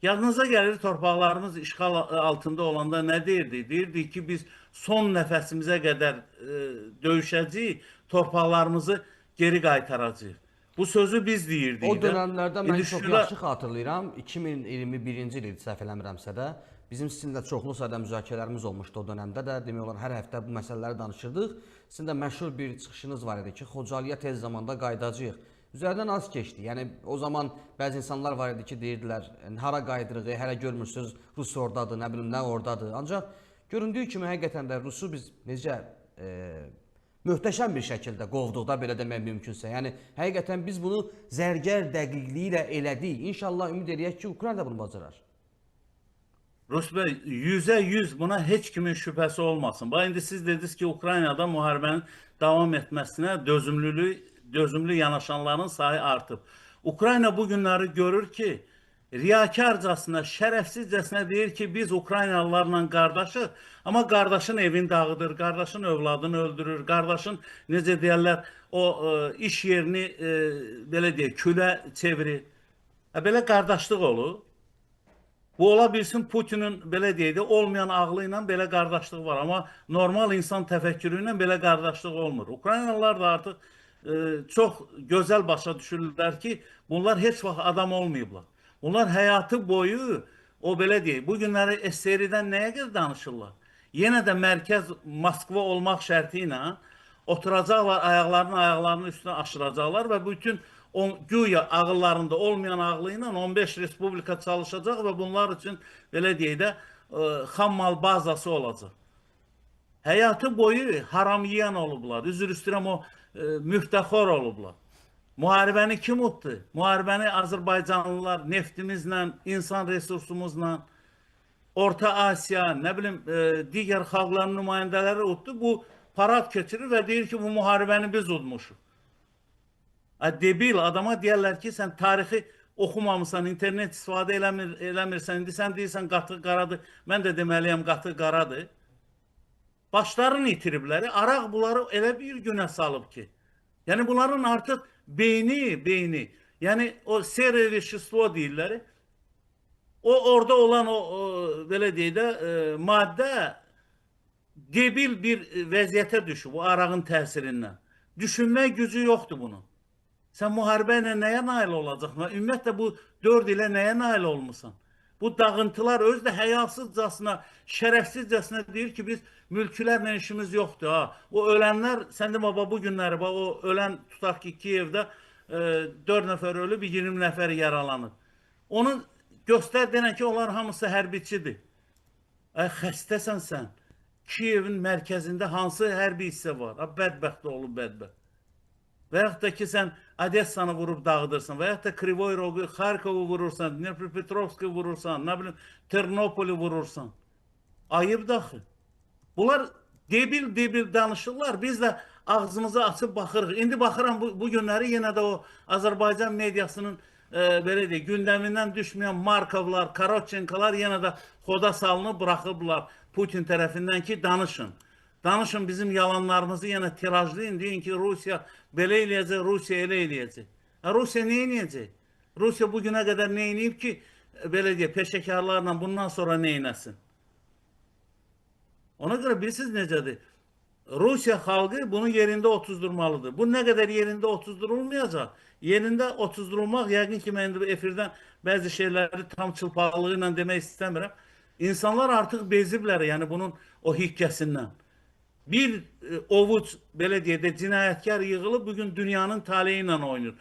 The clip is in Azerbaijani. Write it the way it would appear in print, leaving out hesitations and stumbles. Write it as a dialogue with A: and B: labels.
A: Yadınıza gəlir torpaqlarımız işğal altında olanda nə deyirdi? Deyirdi ki biz son nəfəsimizə qədər döyüşəcəyik, torpaqlarımızı geri qaytaracağıq. Bu sözü biz
B: O
A: deyirdik də.
B: dönəmlərdə mən
A: İndi
B: çox
A: şurada
B: yaxşı xatırlayıram. 2021-ci il idi, səhv eləmirəmsə də, bizim sizinlə çoxlu sayda müzakirələrimiz olmuşdu o dönəmdə də. Demək olar hər həftə bu məsələləri danışırdıq. Sizin də məşhur bir çıxışınız var idi ki, Xocalıya tez zamanda qayıdacağıq. Üzərindən az keçdi. Yəni o zaman bəzi insanlar var idi ki, deyirdilər, hara qayıdırıq, hələ görmürsüz, Rus ordadır, nə bilim nə ordadır. Ancaq göründüyü kimi həqiqətən də Rusu biz necə möhtəşəm bir şəkildə qovduq da, belə demək mümkünsə. Yəni həqiqətən biz bunu zərgər dəqiqliyi ilə elədik. İnşallah ümid eləyək ki, Ukrayna da bunu bacarar.
A: Rus Bey, 100% buna heç kimin şübhəsi olmasın. Bax, indi siz dediniz ki, Ukraynada müharibənin davam etməsinə dözümlü yanaşanların sayı artıb. Ukrayna bu günləri görür ki, riyakarcasına, şərəfsizcəsinə deyir ki, biz Ukraynalılarla qardaşıq, amma qardaşın evini dağıdır, qardaşın övladını öldürür, qardaşın, necə deyərlər, o iş yerini, belə deyək, külə çevirir. Belə qardaşlıq olur. Bu ola bilsin Putinin belə deyək də olmayan ağlı ilə belə qardaşlıq var, amma normal insan təfəkkürü ilə belə qardaşlıq olmur. Ukraynalılar da artıq çox gözəl başa düşürlər ki, bunlar heç vaxt adam olmayıblar. Bunlar həyatı boyu, o belə deyək, bu günləri SSR-dən nəyə qədər danışırlar? Yenə də mərkəz Moskva olmaq şərti ilə oturacaqlar, ayaqlarının üstünə aşıracaqlar və bütün güya ağıllarında olmayan ağlı ilə 15 respublika çalışacaq və bunlar üçün belə deyək də xam mal bazası olacaq. Həyatı boyu haram yiyən olublar, üzr istəyirəm o müftəxor olublar. Müharibəni kim utdu? Müharibəni Azərbaycanlılar neftimizlə, insan resursumuzla, Orta Asiya, nə bilim, digər xalqların nümayəndələri utdu. Bu parad keçirir və deyir ki, bu müharibəni biz udmuşuq. Debil adama deyərlər ki, sən tarixi oxumamısan, internet istifadə eləmirsən, indi sən deyirsən qatı qaradır, mən də deməliyəm qatı qaradır. Başlarını itiriblər, Araq bunları elə bir günə salıb ki, yəni bunların artıq beyni, yəni o serevişistvo deyirlər, o orada olan o belə deyək də maddə debil bir vəziyyətə düşüb o arağın təsirindən. Düşünmək gücü yoxdur bunun. Sən müharibə ilə nəyə nail olacaqsan? Ümumiyyətlə bu 4 ilə nəyə nail olmusan? Bu dağıntılar öz də həyasızcasına, şərəfsizcəsinə deyir ki, biz mülkülərlə işimiz yoxdur. O ölənlər, sən demə bu günləri, o ölən tutaq ki, Kiyevdə 4 nəfər ölüb, 20 nəfər yaralanıb. Onu göstər denən ki, onlar hamısı hərbiçidir. Xəstəsən sən. Kiyevin mərkəzində hansı hərbi hissə var? Bədbəxt oğlu bədbəxt. Və yaxud da ki, sən Odessanı vurub dağıdırsan, və yaxud da Krivoy Rogu, Xarkovu vurursan, Dnepropetrovski vurursan, nə bilim, Ternopoli vurursan. Ayıb daxı. Bunlar debil danışırlar, biz də ağzımızı açıb baxırıq. İndi baxıram bu günləri yenə də o Azərbaycan mediasının belə deyək, gündəmindən düşməyən Markovlar, Karotçenkalar yenə də xoda salınıb bırakıblar Putin tərəfindən ki, danışın. Danışın bizim yalanlarımızı yenə tirajlayın, deyin ki, Rusiya belə eləyəcək, Rusiya elə eləyəcək. Rusiya nə eləyəcək? Rusiya bugünə qədər nə eləyib ki, belə deyək, peşəkarlarla bundan sonra nə eləsin? Ona görə bilirsiniz necədir? Rusiya xalqı bunu yerində otuzdurmalıdır. Bu nə qədər yerində otuzdurulmayacaq? Yerində otuzdurulmaq, yəqin ki, mən efirdən bəzi şeyləri tam çılpaqlığı ilə demək istəmirəm. İnsanlar artıq beziblər, yəni bunun o hikkəsindən. Bir ovuc, belə deyək də, cinayətkar yığılıb bugün dünyanın taleyi ilə oynayır.